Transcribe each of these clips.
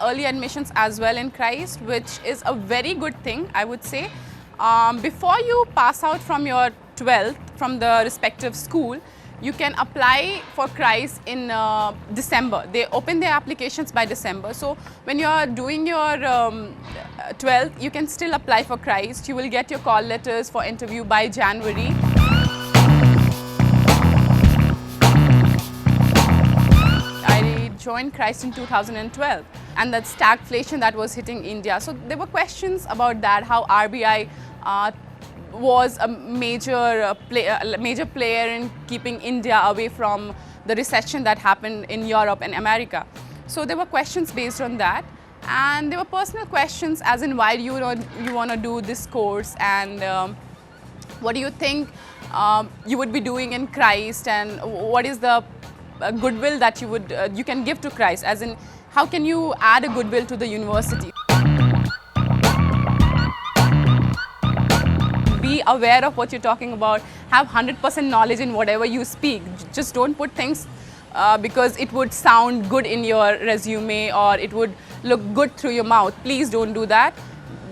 early admissions as well in Christ, which is a very good thing, I would say. Before you pass out from your 12th from the respective school, you can apply for Christ in December. They open their applications by December. So when you are doing your 12th, you can still apply for Christ. You will get your call letters for interview by January. I joined Christ in 2012, and that stagflation that was hitting India. So there were questions about that, how RBI was a major player in keeping India away from the recession that happened in Europe and America. So there were questions based on that, and there were personal questions as in why do you want to do this course, and what do you think you would be doing in Christ, and what is the goodwill that you can give to Christ, as in how can you add a goodwill to the university. Be aware of what you're talking about, have 100% knowledge in whatever you speak. Just don't put things because it would sound good in your resume or it would look good through your mouth. Please don't do that.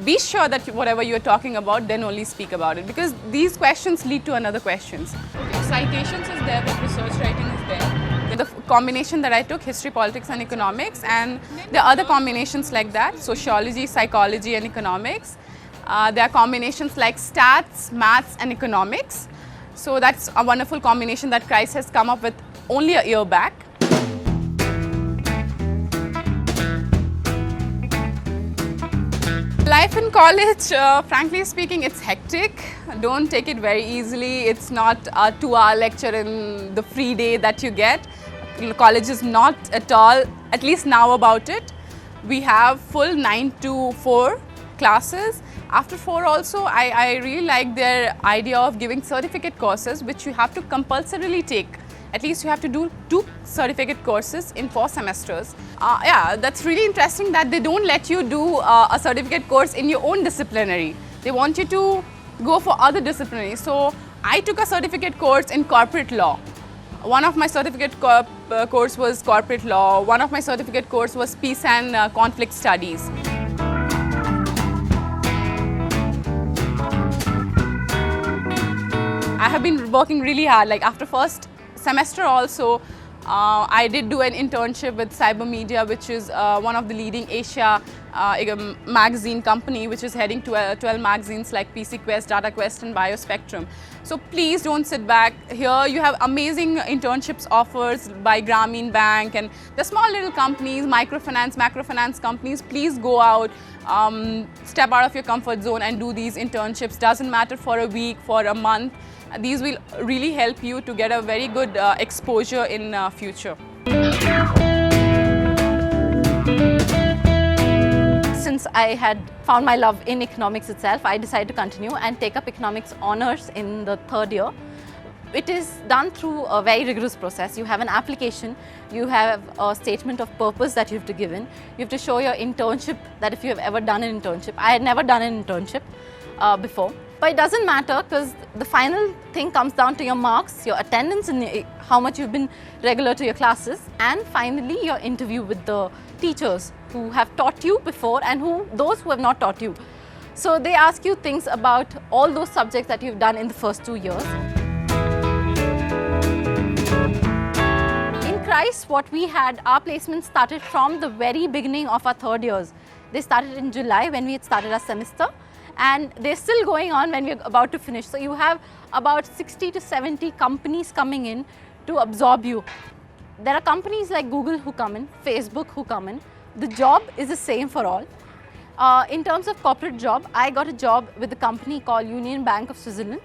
Be sure that whatever you're talking about, then only speak about it, because these questions lead to another questions. Okay, citations is there, but research writing is there. The combination that I took, history, politics and economics, and there are other combinations like that, sociology, psychology and economics. There are combinations like stats, maths and economics. So that's a wonderful combination that Christ has come up with only a year back. Life in college, frankly speaking, it's hectic. Don't take it very easily. It's not a 2-hour lecture in the free day that you get. College is not at all, at least now, about it. We have full 9 to 4 classes. After 4 also, I really like their idea of giving certificate courses, which you have to compulsorily take. At least you have to do 2 certificate courses in 4 semesters. Yeah, that's really interesting that they don't let you do a certificate course in your own disciplinary. They want you to go for other disciplinaries. So I took a certificate course in corporate law. One of my certificate course was corporate law. One of my certificate course was peace and conflict studies. I have been working really hard. Like after first semester also, I did do an internship with Cyber Media, which is one of the leading Asia magazine company, which is heading to 12 magazines like PC Quest, Data Quest and BioSpectrum. So please don't sit back. Here you have amazing internships offers by Grameen Bank and the small little companies, microfinance, macrofinance companies. Please go out, step out of your comfort zone and do these internships. Doesn't matter for a week, for a month. These will really help you to get a very good exposure in future. Since I had found my love in economics itself, I decided to continue and take up economics honors in the 3rd year. It is done through a very rigorous process. You have an application, you have a statement of purpose that you have to give in. You have to show your internship, that if you have ever done an internship. I had never done an internship before. But it doesn't matter, because the final thing comes down to your marks, your attendance and how much you've been regular to your classes, and finally your interview with the teachers who have taught you before and those who have not taught you. So they ask you things about all those subjects that you've done in the first 2 years. In Christ, what we had, our placements started from the very beginning of our 3rd years. They started in July when we had started our semester. And they're still going on when we're about to finish. So you have about 60 to 70 companies coming in to absorb you. There are companies like Google who come in, Facebook who come in. The job is the same for all. In terms of corporate job, I got a job with a company called Union Bank of Switzerland.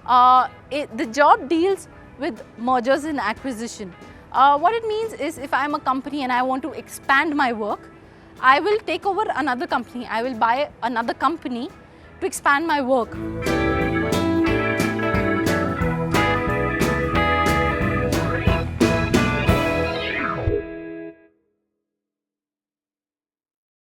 The job deals with mergers and acquisition. What it means is, if I'm a company and I want to expand my work, I will take over another company. I will buy another company to expand my work.